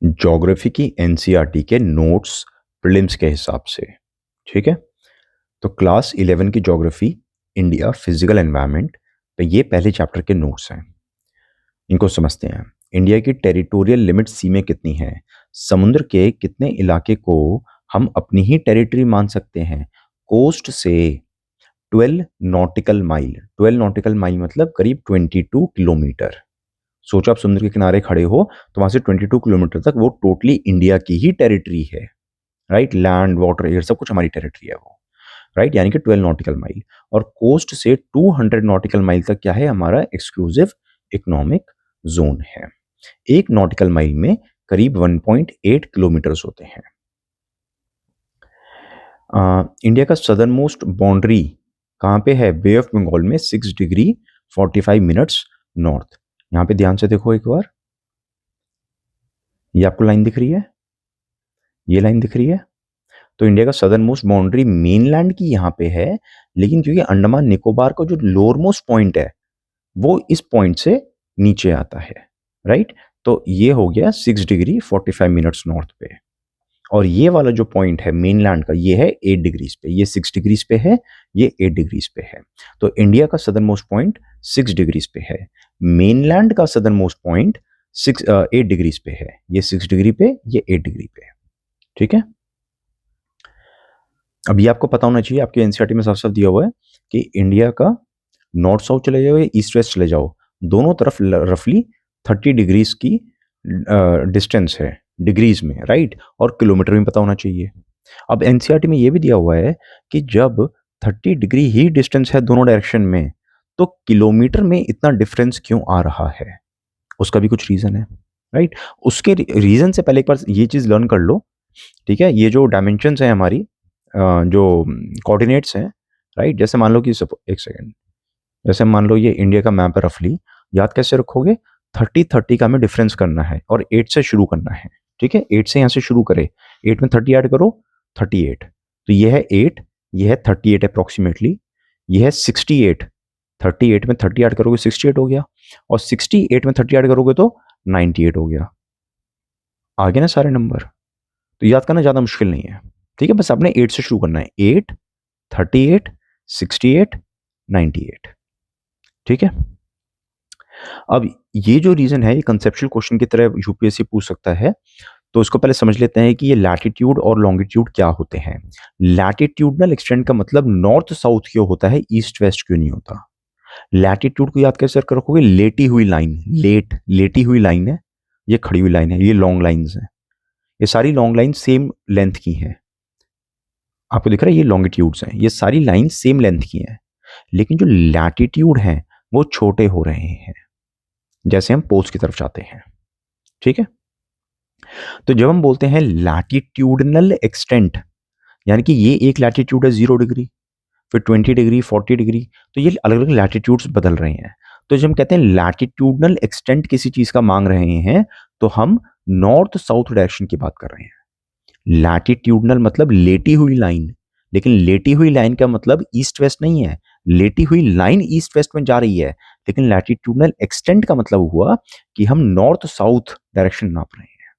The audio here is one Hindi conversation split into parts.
ज्योग्राफी की एनसीईआरटी के नोट्स प्रीलिम्स के हिसाब से। ठीक है, तो क्लास 11 की ज्योग्राफी इंडिया फिजिकल एनवायरनमेंट पे ये पहले चैप्टर के नोट्स हैं, इनको समझते हैं। इंडिया की टेरिटोरियल लिमिट सीमें कितनी हैं? समुद्र के कितने इलाके को हम अपनी ही टेरिटरी मान सकते हैं? कोस्ट से 12 नॉटिकल माइल, 12 नॉटिकल माइल मतलब करीब 22 किलोमीटर। सोचो आप समुद्र के किनारे खड़े हो तो वहां से 22 किलोमीटर तक वो टोटली इंडिया की ही टेरिटरी है, राइट। लैंड वाटर एयर सब कुछ हमारी टेरिटरी है वो, राइट, यानी कि 12 नॉटिकल माइल। और कोस्ट से 200 नॉटिकल माइल तक क्या है? हमारा एक्सक्लूसिव इकोनॉमिक जोन है। एक नॉटिकल माइल में करीब 1.8 किलोमीटर्स होते हैं। इंडिया का सदर्न मोस्ट बाउंड्री कहाँ पे है? बे ऑफ बंगाल में 6 डिग्री 45 मिनट्स नॉर्थ। यहां पे ध्यान से देखो एक बार, ये आपको लाइन दिख रही है, ये लाइन दिख रही है। तो इंडिया का सदर्न मोस्ट बाउंड्री मेनलैंड की यहाँ पे है, लेकिन क्योंकि अंडमान निकोबार का जो लोअर मोस्ट पॉइंट है वो इस पॉइंट से नीचे आता है, राइट। तो ये हो गया 6 डिग्री 45 मिनट्स नॉर्थ पे, और ये वाला जो पॉइंट है मेनलैंड का ये है 8 डिग्रीज पे। ये 6 डिग्रीज पे है, ये 8 डिग्रीज पे है। तो इंडिया का सदर्न मोस्ट पॉइंट 6 डिग्रीज पे है, मेनलैंड का सदर्न मोस्ट पॉइंट 8 डिग्रीज पे है। ये 6 डिग्री पे, ये 8 डिग्री पे है, ठीक है। अब ये आपको पता होना चाहिए, आपके एनसीईआरटी में साफ साफ दिया हुआ है कि इंडिया का नॉर्थ साउथ चले जाओ या ईस्ट वेस्ट चले जाओ, दोनों तरफ रफली 30 डिग्रीज की डिस्टेंस है डिग्रीज में, राइट, और किलोमीटर में पता होना चाहिए। अब एनसीईआरटी में ये भी दिया हुआ है कि जब 30 डिग्री ही डिस्टेंस है दोनों डायरेक्शन में, तो किलोमीटर में इतना डिफरेंस क्यों आ रहा है? उसका भी कुछ रीजन है, राइट। उसके रीजन से पहले एक बार ये चीज लर्न कर लो, ठीक है। ये जो डायमेंशंस हैं हमारी, जो कोऑर्डिनेट्स हैं, राइट, जैसे मान लो कि एक सेकेंड, जैसे मान लो ये इंडिया का मैप है रफली, याद कैसे रखोगे? 30-30 का हमें डिफरेंस करना है और 8 से शुरू करना है, ठीक है। 8 से यहाँ से शुरू करे, 8 में 30 ऐड करो 38, तो ये है 8, ये है 38 अप्रोक्सीमेटली, ये है 68, 38 में 30 ऐड करोगे 68 हो गया, और 68 में 30 ऐड करोगे तो 98 हो गया। आ गए ना सारे नंबर? तो याद करना ज़्यादा मुश्किल नहीं है, ठीक है। बस आपने 8 से शुरू करना है, 8, 38, 68, 98, ठीक है। अब ये जो रीजन है ये कंसेप्चुअल क्वेश्चन की तरह यूपीएससी पूछ सकता है, तो इसको पहले समझ लेते हैं कि ये लैटिट्यूड और लॉन्गिट्यूड क्या होते हैं। लैटिट्यूडनल एक्सटेंट का मतलब नॉर्थ साउथ क्यों होता है, ईस्ट वेस्ट क्यों नहीं होता। लैटिट्यूड को याद कैसे रखोगे? लेटी हुई लाइन, लेटी हुई लाइन है, ये खड़ी हुई लाइन है, ये लॉन्ग लाइन्स हैं, ये सारी लॉन्ग लाइन सेम लेंथ की हैं। आपको दिख रहा है ये लॉन्गिट्यूड्स हैं, ये सारी लाइन सेम लेंथ की हैं, लेकिन जो लैटिट्यूड हैं वो छोटे हो रहे हैं जैसे हम पोल्स की तरफ जाते हैं, ठीक है। तो जब हम बोलते हैं लैटिट्यूडनल एक्सटेंट, यानी कि ये एक लैटिट्यूड है 0 डिग्री, फिर 20 डिग्री, 40 डिग्री, तो ये अलग अलग लैटिट्यूड्स बदल रहे हैं। तो जब हम कहते हैं लैटिट्यूडनल एक्सटेंट किसी चीज का मांग रहे हैं, तो हम नॉर्थ साउथ डायरेक्शन की बात कर रहे हैं। लैटिट्यूडनल मतलब लेटी हुई लाइन, लेकिन लेटी हुई लाइन का मतलब ईस्ट वेस्ट नहीं है। लेटी हुई लाइन ईस्ट वेस्ट में जा रही है, लेकिन लैटिट्यूडनल एक्सटेंट का मतलब हुआ कि हम नॉर्थ साउथ डायरेक्शन नाप रहे हैं,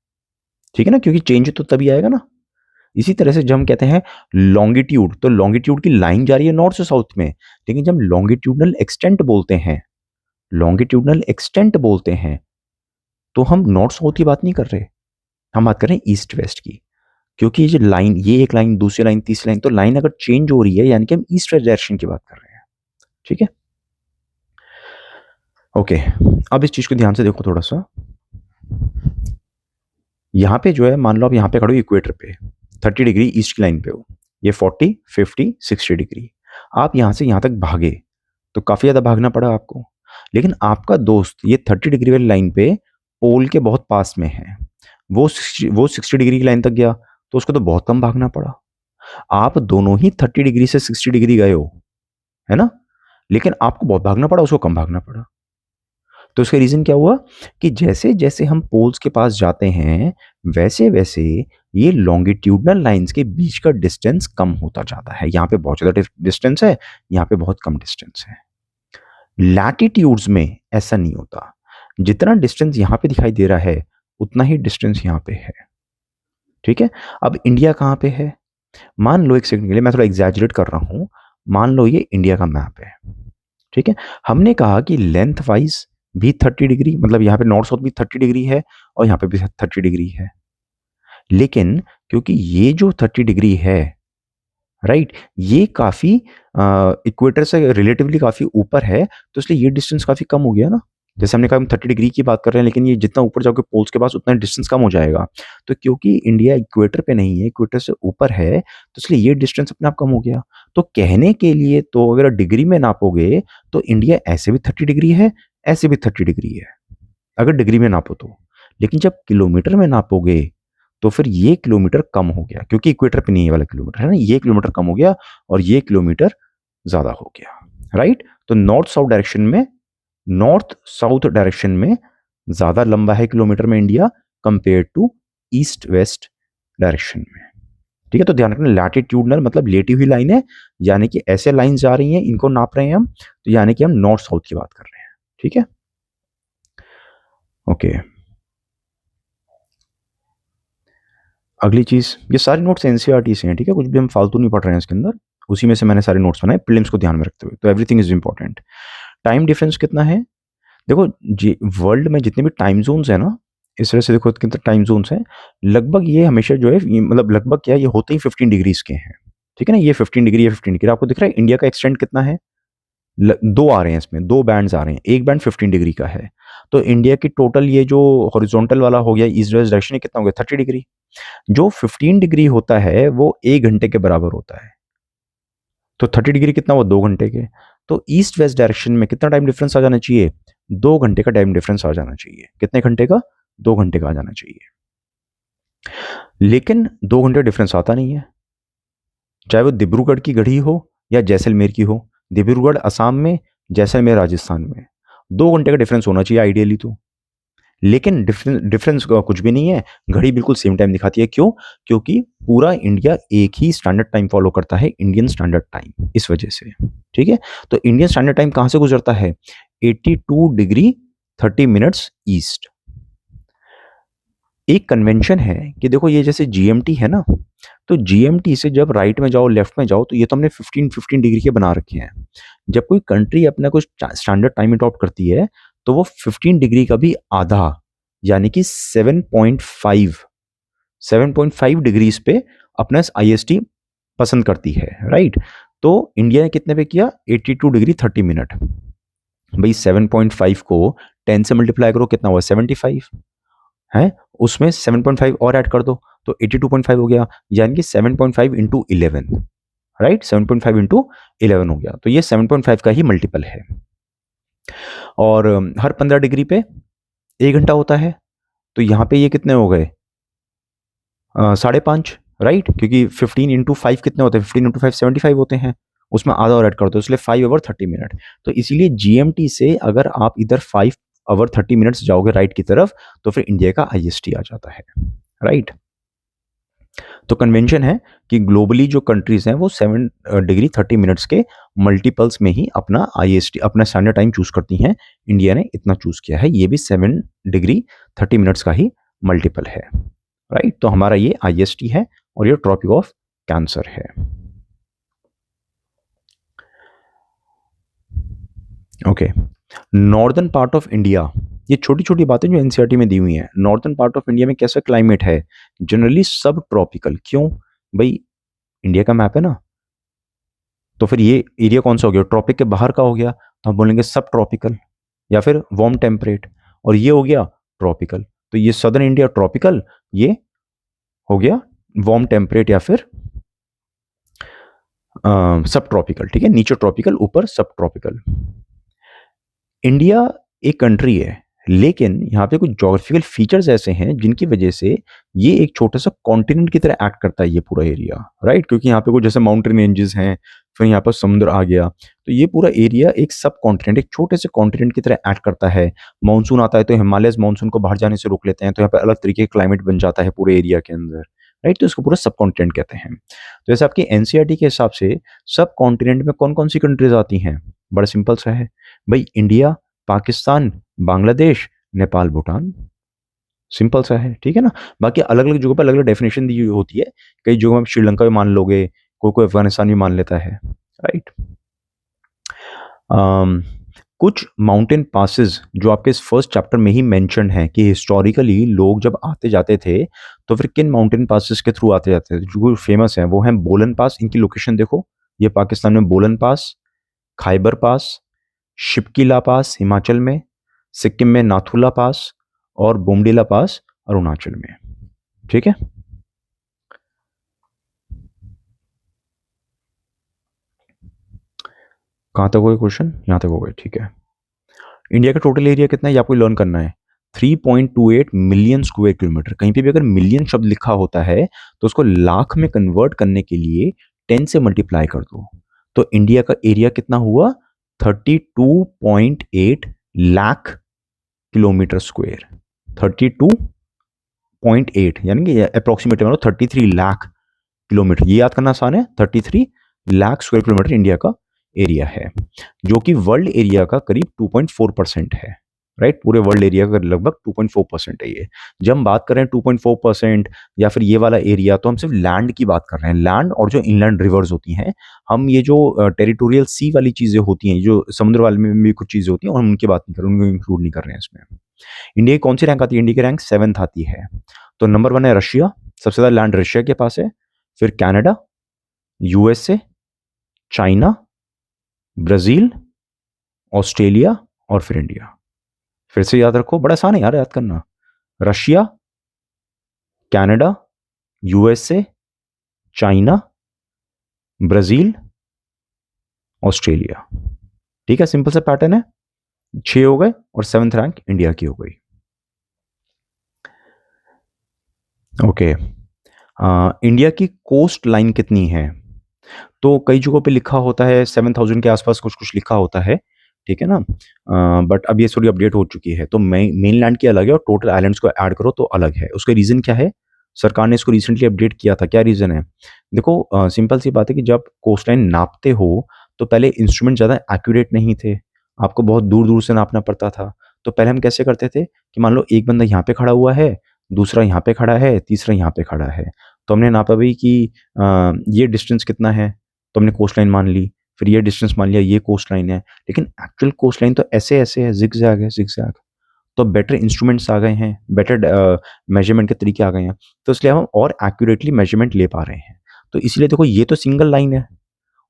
ठीक है ना, क्योंकि चेंज तो तभी आएगा ना। इसी तरह से जब हम कहते हैं लॉन्गिट्यूड, तो लॉन्गिट्यूड की लाइन जा रही है नॉर्थ से साउथ में, लेकिन जब लॉन्गिट्यूडनल एक्सटेंट बोलते हैं, लॉन्गिट्यूडनल एक्सटेंट बोलते हैं, तो हम नॉर्थ साउथ की बात नहीं कर रहे, हम बात कर रहे हैं ईस्ट वेस्ट की। क्योंकि ये जो लाइन, ये एक लाइन, दूसरी लाइन, तीसरी लाइन, तो लाइन अगर चेंज हो रही है यानी कि हम ईस्ट वेस्ट डायरेक्शन की बात कर रहे हैं, ठीक है। ओके, अब इस चीज को ध्यान से देखो थोड़ा सा। यहां पे जो है, मान लो आप यहां पे खड़े हो इक्वेटर पे, 30 डिग्री ईस्ट की लाइन पे हो, ये 40, 50, 60 डिग्री। आप यहां से यहां तक भागे तो काफी ज्यादा भागना पड़ा आपको, लेकिन आपका दोस्त ये 30 डिग्री वाली लाइन पे पोल के बहुत पास में है, वो 60 डिग्री की लाइन तक गया, तो उसको तो बहुत कम भागना पड़ा। आप दोनों ही 30 डिग्री से 60 डिग्री गए हो, है ना, लेकिन आपको बहुत भागना पड़ा, उसको कम भागना पड़ा। तो इसका रीजन क्या हुआ कि जैसे जैसे हम पोल्स के पास जाते हैं, वैसे वैसे ये लॉन्गिट्यूडनल लाइंस के बीच का डिस्टेंस कम होता जाता है। यहाँ पे बहुत ज़्यादा डिस्टेंस है, यहाँ पे बहुत कम डिस्टेंस है। लैटिट्यूड्स में ऐसा नहीं होता, जितना डिस्टेंस यहाँ पे दिखाई दे रहा है उतना ही डिस्टेंस यहाँ पे है। ठीक है, अब इंडिया कहाँ पे है? मान लो एक सेकंड के लिए, मैं थोड़ा एग्जैजरेट कर रहा हूँ, मान लो ये इंडिया का मैप है। ठीक है, हमने कहा कि लेंथ वाइज भी 30 डिग्री, मतलब यहाँ पे नॉर्थ साउथ भी 30 डिग्री है और यहाँ पे भी 30 डिग्री है। लेकिन क्योंकि ये जो 30 डिग्री है, राइट, ये काफी इक्वेटर से रिलेटिवली काफी ऊपर है, तो इसलिए ये डिस्टेंस काफी कम हो गया ना। जैसे हमने कहा हम 30 डिग्री की बात कर रहे हैं, लेकिन ये जितना ऊपर जाओगे पोल्स के पास उतना डिस्टेंस कम हो जाएगा। तो क्योंकि इंडिया इक्वेटर पे नहीं है, इक्वेटर से ऊपर है, तो इसलिए ये डिस्टेंस अपने आप कम हो गया। तो कहने के लिए तो अगर डिग्री में नापोगे तो इंडिया ऐसे भी 30 डिग्री है, ऐसे भी 30 डिग्री है, अगर डिग्री में नापो तो। लेकिन जब किलोमीटर में नापोगे तो फिर ये किलोमीटर कम हो गया, क्योंकि इक्वेटर पे नहीं है वाला किलोमीटर है ना, ये किलोमीटर कम हो गया और ये किलोमीटर ज्यादा हो गया, राइट। तो नॉर्थ साउथ डायरेक्शन में ज्यादा लंबा है किलोमीटर में India compare to east west direction में। ठीक है, तो ध्यान रखना लैटिट्यूडनल मतलब लेटी हुई लाइन है, यानी कि ऐसे लाइन जा रही हैं, इनको नाप रहे हैं हम, तो यानी कि हम नॉर्थ साउथ की बात कर रहे हैं। ठीक है, ओके। अगली चीज, ये सारे नोट्स एनसीईआरटी से हैं, ठीक है, कुछ भी हम फालतू नहीं पढ़ रहे हैं इसके अंदर, उसी में से मैंने सारे नोट्स बनाए प्रीलिम्स को ध्यान में रखते हुए, तो everything is important. Time difference कितना है? देखो जी, वर्ल्ड में जितने भी टाइम जोन्स है ना, इस तरह से देखो कितने टाइम जोन्स हैं, लगभग ये हमेशा जो है मतलब लगभग क्या, ये होते ही 15 डिग्रीज के हैं। ठीक है ना, ये 15 डिग्री, ये 15 डिग्री, आपको दिख रहा है इंडिया का एक्सटेंट कितना है? दो आ रहे हैं इसमें, दो बैंड्स आ रहे हैं, एक बैंड 15 डिग्री का है। तो इंडिया की टोटल ये जो हॉरिजॉन्टल वाला हो गया ईस्ट वेस्ट डायरेक्शन, कितना हो गया? 30 डिग्री। जो 15 डिग्री होता है वो 1 घंटे के बराबर होता है, तो 30 डिग्री कितना हुआ? 2 घंटे के। तो ईस्ट वेस्ट डायरेक्शन में कितना टाइम डिफरेंस आ जाना चाहिए? 2 घंटे का टाइम डिफरेंस आ जाना चाहिए। कितने घंटे का? 2 घंटे का आ जाना चाहिए। लेकिन 2 घंटे डिफरेंस आता नहीं है, चाहे वो डिब्रूगढ़ की घड़ी हो या जैसलमेर की हो। डिब्रूगढ़ असम में, जैसलमेर राजस्थान में, 2 घंटे का डिफरेंस होना चाहिए आइडियली तो। लेकिन डिफरेंस कुछ भी नहीं है, घड़ी बिल्कुल सेम टाइम दिखाती है। क्यों? क्योंकि पूरा इंडिया एक ही स्टैंडर्ड टाइम फॉलो करता है, इंडियन स्टैंडर्ड टाइम, इस वजह से। ठीक है, तो इंडियन स्टैंडर्ड टाइम कहां से गुजरता है? 82 डिग्री 30 मिनट्स ईस्ट। एक कन्वेंशन है कि देखो ये जैसे जीएमटी है ना, तो जीएमटी से जब राइट में जाओ लेफ्ट में जाओ, तो ये तो हमने 15 डिग्री के बना रखे हैं। जब कोई कंट्री अपना कुछ स्टैंडर्ड टाइम अडॉप्ट करती है तो वो 15 डिग्री का भी आधा, यानी कि 7.5 डिग्रीज पे अपना आईएसटी पसंद करती है, राइट। तो इंडिया ने कितने पे किया? 82 डिग्री 30 मिनट। भाई 7.5 को 10 से मल्टीप्लाई करो, कितना हुआ? 75 है, उसमें 7.5 और ऐड कर दो तो 82.5 हो गया, यानी कि 7.5 इंटू 11, राइट, 7.5 इंटू 11 हो गया। तो ये 7.5 का ही मल्टीपल है। और हर 15 डिग्री पे 1 घंटा होता है, तो यहाँ पे ये कितने हो गए? 5.5, राइट, क्योंकि 15 इंटू 5 कितने होते हैं? 15 इंटू 5 75 होते हैं, उसमें आधा और ऐड कर दो, इसलिए 5 आवर 30 मिनट। तो इसीलिए जीएमटी से अगर आप इधर 5 आवर 30 मिनट्स जाओगे राइट की तरफ, तो फिर इंडिया का आईएसटी आ जाता है, राइट। तो कन्वेंशन है कि ग्लोबली जो कंट्रीज हैं वो 7 डिग्री 30 मिनट्स के मल्टीपल्स में ही अपना आईएसटी, अपना स्टैंडर्ड टाइम चूज करती हैं। इंडिया ने इतना चूज किया है, ये भी 7 डिग्री 30 मिनट्स का ही मल्टीपल है, राइट। तो हमारा ये आईएसटी है और ये ट्रॉपिक ऑफ कैंसर है। Okay, northern part of India, ये छोटी छोटी बातें जो एनसीईआरटी में दी हुई हैं। नॉर्दर्न पार्ट ऑफ इंडिया में कैसा क्लाइमेट है? जनरली सब ट्रॉपिकल। क्यों? भाई इंडिया का मैप है ना, तो फिर ये एरिया कौन सा हो गया? ट्रॉपिक के बाहर का हो गया, तो हम बोलेंगे सब ट्रॉपिकल या फिर वार्म टेम्परेट। और ये हो गया ट्रॉपिकल, तो ये सदर्न इंडिया ट्रॉपिकल, ये हो गया वार्म टेम्परेट या फिर सब ट्रॉपिकल। ठीक है, नीचे ट्रॉपिकल, ऊपर सब ट्रॉपिकल। इंडिया एक कंट्री है, लेकिन यहाँ पे कुछ जोग्राफिकल फीचर्स ऐसे हैं जिनकी वजह से ये एक छोटा सा कॉन्टिनेंट की तरह एक्ट करता है, ये पूरा एरिया, राइट। क्योंकि यहाँ पे कुछ जैसे माउंटेन रेंजेस हैं, फिर यहाँ पर समुद्र आ गया, तो ये पूरा एरिया एक सब कॉन्टिनेंट, एक छोटे से कॉन्टिनेंट की तरह एक्ट करता है। मानसून आता है तो हिमालयस मानसून को बाहर जाने से रोक लेते हैं, तो यहाँ पे अलग तरीके का क्लाइमेट बन जाता है पूरे एरिया के अंदर, राइट। तो इसको पूरा सब कॉन्टिनेंट कहते हैं। तो जैसे आपकी एनसीईआरटी के हिसाब से सब कॉन्टिनेंट में कौन कौन सी कंट्रीज आती हैं? बड़ा सिंपल सा है भाई, इंडिया, पाकिस्तान, बांग्लादेश, नेपाल, भूटान। सिंपल सा है, ठीक है ना। बाकी अलग अलग जगहों पर अलग अलग डेफिनेशन दी हुई होती है। कई जगहों में श्रीलंका भी मान लोगे, कोई कोई अफगानिस्तान भी मान लेता है, राइट। कुछ माउंटेन पासेस जो आपके इस फर्स्ट चैप्टर में ही मेंशन है कि हिस्टोरिकली लोग जब आते जाते थे तो फिर किन माउंटेन पासेस के थ्रू आते जाते थे, जो फेमस हैं वो हैं बोलन पास। इनकी लोकेशन देखो, ये पाकिस्तान में बोलन पास, खाइबर पास, शिपकीला पास हिमाचल में, सिक्किम में नाथुला पास और बोमडीला पास अरुणाचल में, ठीक है। कहाँ तक हो गए क्वेश्चन? यहाँ तक हो गए, ठीक है। इंडिया का टोटल एरिया कितना है ये आपको लर्न करना है, 3.28 मिलियन स्क्वायर किलोमीटर। कहीं पे भी अगर मिलियन शब्द लिखा होता है तो उसको लाख में कन्वर्ट करने के लिए 10 से मल्टीप्लाई कर दो। तो इंडिया का एरिया कितना हुआ? 32.8 लाख किलोमीटर स्क्वायर। 32.8 यानी कि अप्रोक्सीमेट 33 लाख किलोमीटर। ये याद करना आसान है, 33 लाख स्क्वायर किलोमीटर इंडिया का एरिया है, जो कि वर्ल्ड एरिया का करीब 2.4% है, राइट। पूरे वर्ल्ड एरिया का लगभग 2.4% है ये। जब हम बात कर रहे हैं 2.4% या फिर ये वाला एरिया, तो हम सिर्फ लैंड की बात कर रहे हैं, लैंड और जो इनलैंड रिवर्स होती हैं। हम ये जो टेरिटोरियल सी वाली चीज़ें होती हैं, जो समुद्र वाले में भी कुछ चीज़ें होती हैं, और हम उनकी बात नहीं कर रहे, उनको इंक्लूड नहीं कर रहे हैं इसमें। इंडिया की कौन सी रैंक आती है? इंडिया की रैंक 7th आती है। तो नंबर 1 है रशिया, सबसे ज़्यादा लैंड रशिया के पास है, फिर Canada, USA, China, Brazil, Australia और फिर इंडिया। फिर से याद रखो, बड़ा आसान है यार याद करना। Russia, Canada, USA, China, Brazil, Australia, ठीक है। सिंपल सा पैटर्न है। 6 हो गए और 7th रैंक इंडिया की हो गई। ओके, इंडिया की कोस्ट लाइन कितनी है? तो कई जगहों पे लिखा होता है 7000 के आसपास कुछ कुछ लिखा होता है, ठीक है ना। बट अब ये थोड़ी अपडेट हो चुकी है, तो मेन लैंड की अलग है और टोटल आइलैंड्स को ऐड करो तो अलग है। उसका रीज़न क्या है? सरकार ने इसको रिसेंटली अपडेट किया था। क्या रीज़न है? देखो, सिंपल सी बात है कि जब कोस्ट लाइन नापते हो तो पहले इंस्ट्रूमेंट ज़्यादा एक्यूरेट नहीं थे, आपको बहुत दूर दूर से नापना पड़ता था। तो पहले हम कैसे करते थे कि मान लो एक बंदा यहाँ पे खड़ा हुआ है, दूसरा यहाँ पे खड़ा है, तीसरा यहाँ पे खड़ा है, तो हमने नापा भाई कि ये डिस्टेंस कितना है, तो हमने कोस्ट लाइन मान ली। फिर ये डिस्टेंस मान लिया, ये कोस्ट लाइन है। लेकिन एक्चुअल कोस्ट लाइन तो ऐसे ऐसे है, जिगजैग है, जिगजैग। तो बेटर इंस्ट्रूमेंट्स आ गए हैं, बेटर मेजरमेंट के तरीके आ गए हैं, तो इसलिए हम और एक्यूरेटली मेजरमेंट ले पा रहे हैं। तो इसलिए देखो, ये तो सिंगल लाइन है,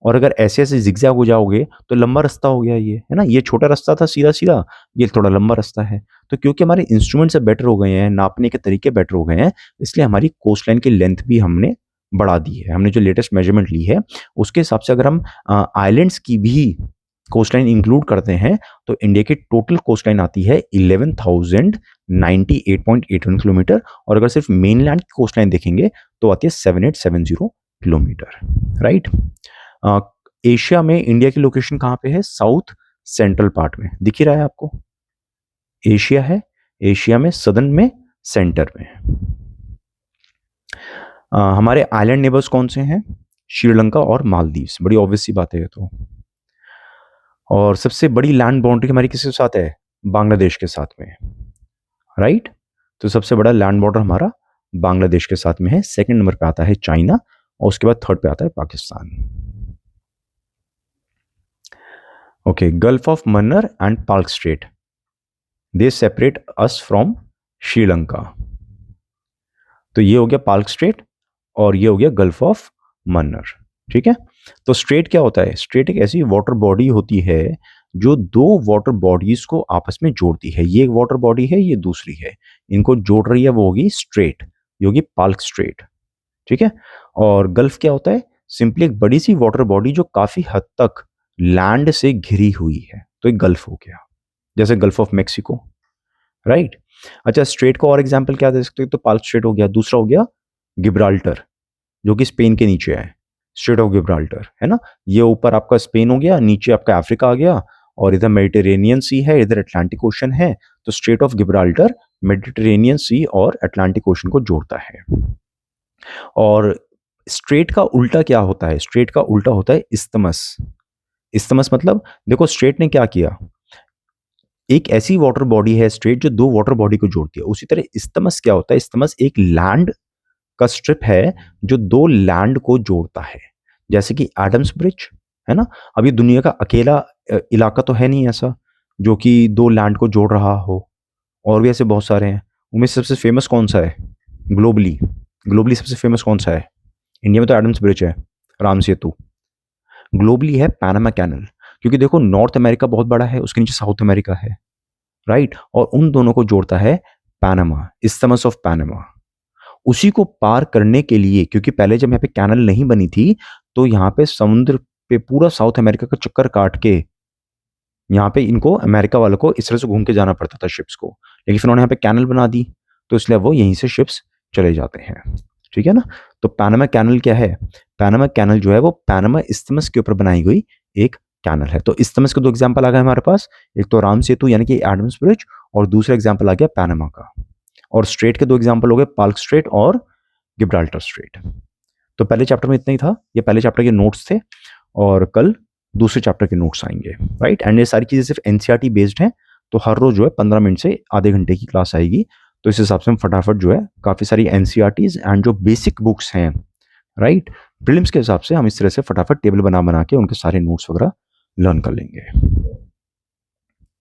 और अगर ऐसे ऐसे जिगजैग हो जाओगे तो लंबा रास्ता हो गया ये, है ना। ये छोटा रास्ता था सीधा सीधा, ये थोड़ा लंबा रास्ता है। तो क्योंकि हमारे इंस्ट्रूमेंट से बेटर हो गए हैं, नापने के तरीके बेटर हो गए हैं, इसलिए हमारी कोस्ट लाइन की लेंथ भी हमने बढ़ा दी है। हमने जो लेटेस्ट मेजरमेंट ली है उसके हिसाब से अगर हम आइलैंड्स की भी कोस्ट लाइन इंक्लूड करते हैं तो इंडिया की टोटल कोस्ट लाइन आती है 11,098.81 किलोमीटर, और अगर सिर्फ मेनलैंड की कोस्ट लाइन देखेंगे तो आती है 7870 किलोमीटर, राइट। एशिया में इंडिया की लोकेशन कहाँ पे है? साउथ सेंट्रल पार्ट में, दिख ही रहा है आपको, एशिया है, एशिया में सदर्न में, सेंटर में। हमारे आइलैंड नेबर्स कौन से हैं? श्रीलंका और मालदीव्स, बड़ी ऑब्वियस सी बात है ये तो। और सबसे बड़ी लैंड बाउंड्री हमारी किसके साथ है? बांग्लादेश के साथ में, राइट। तो सबसे बड़ा लैंड बॉर्डर हमारा बांग्लादेश के साथ में है। सेकंड नंबर पे आता है चाइना, और उसके बाद थर्ड पे आता है Pakistan. Okay, gulf of Mannar and Palk straight, they separate us from Sri Lanka. तो ये हो गया पाल्क स्ट्रेट और ये हो गया गल्फ ऑफ मन्नार, ठीक है। तो स्ट्रेट क्या होता है? स्ट्रेट एक ऐसी वाटर बॉडी होती है जो दो वाटर बॉडीज को आपस में जोड़ती है। ये एक वाटर बॉडी है, ये दूसरी है, इनको जोड़ रही है, वो होगी स्ट्रेट, ये होगी पाल्क स्ट्रेट, ठीक है। और गल्फ क्या होता है? सिंपली एक बड़ी सी वाटर बॉडी जो काफी हद तक लैंड से घिरी हुई है, तो एक गल्फ हो गया, जैसे गल्फ ऑफ मेक्सिको, राइट। अच्छा, स्ट्रेट को और एग्जांपल क्या दे सकते हैं? तो पाल्क स्ट्रेट हो गया, दूसरा हो गया गिब्राल्टर, जो कि स्पेन के नीचे है, स्ट्रेट ऑफ गिब्राल्टर, है ना। ये ऊपर आपका स्पेन हो गया, नीचे आपका अफ्रीका आ गया, और इधर मेडिटेरेनियन सी है, इधर अटलांटिक ओशन है। तो स्ट्रेट ऑफ गिब्राल्टर मेडिटेरेनियन सी और अटलांटिक ओशन को जोड़ता है। और स्ट्रेट का उल्टा क्या होता है? स्ट्रेट का उल्टा होता है इस्तमस। इस्तमस मतलब, देखो स्ट्रेट ने क्या किया, एक ऐसी वाटर बॉडी है स्ट्रेट जो दो वाटर बॉडी को जोड़ती है। उसी तरह इस्थमस क्या होता है? इस्थमस एक लैंड का स्ट्रिप है जो दो लैंड को जोड़ता है, जैसे कि एडम्स ब्रिज है ना। अब ये दुनिया का अकेला इलाका तो है नहीं ऐसा जो कि दो लैंड को जोड़ रहा हो, और भी ऐसे बहुत सारे हैं। उनमें से सबसे फेमस कौन सा है ग्लोबली? ग्लोबली सबसे फेमस कौन सा है? इंडिया में तो एडम्स ब्रिज है, राम सेतु। ग्लोबली है पैनामा कैनल, क्योंकि देखो नॉर्थ अमेरिका बहुत बड़ा है, उसके नीचे साउथ अमेरिका है, राइट, और उन दोनों को जोड़ता है पैनामा, इस्थमस ऑफ पैनामा। उसी को पार करने के लिए, क्योंकि पहले जब यहाँ पे कैनल नहीं बनी थी तो यहाँ पे समुद्र पे पूरा साउथ अमेरिका का चक्कर काट के यहाँ पे इनको अमेरिका वालों को इस तरह से घूम के जाना पड़ता था शिप्स को, लेकिन फिर उन्होंने यहाँ पे कैनल बना दी तो इसलिए वो यहीं से शिप्स चले जाते हैं, ठीक है ना। तो पैनामा कैनल क्या है? पैनामा कैनल जो है वो पैनामा इस्थमस के ऊपर बनाई गई एक कैनल है। तो इस्थमस के दो एग्जाम्पल आ गए हमारे पास, एक तो राम सेतु यानी कि एडम्स ब्रिज, और दूसरा एग्जाम्पल आ गया पैनामा का। और स्ट्रेट के दो एग्जाम्पल हो गए, पाल्क स्ट्रेट और गिब्राल्टर स्ट्रेट। तो पहले चैप्टर में इतना ही था, ये पहले चैप्टर के नोट्स थे, और कल दूसरे चैप्टर के नोट्स आएंगे, राइट। एंड ये सारी चीजें सिर्फ एनसीईआरटी बेस्ड हैं, तो हर रोज जो है 15 मिनट से आधे घंटे की क्लास आएगी। तो इस हिसाब से हम फटाफट जो है काफी सारी एनसीईआरटीज एंड जो बेसिक बुक्स हैं, राइट, प्रीलिम्स के हिसाब से हम इस तरह से फटाफट टेबल बना बना के उनके सारे नोट्स वगैरह लर्न कर लेंगे।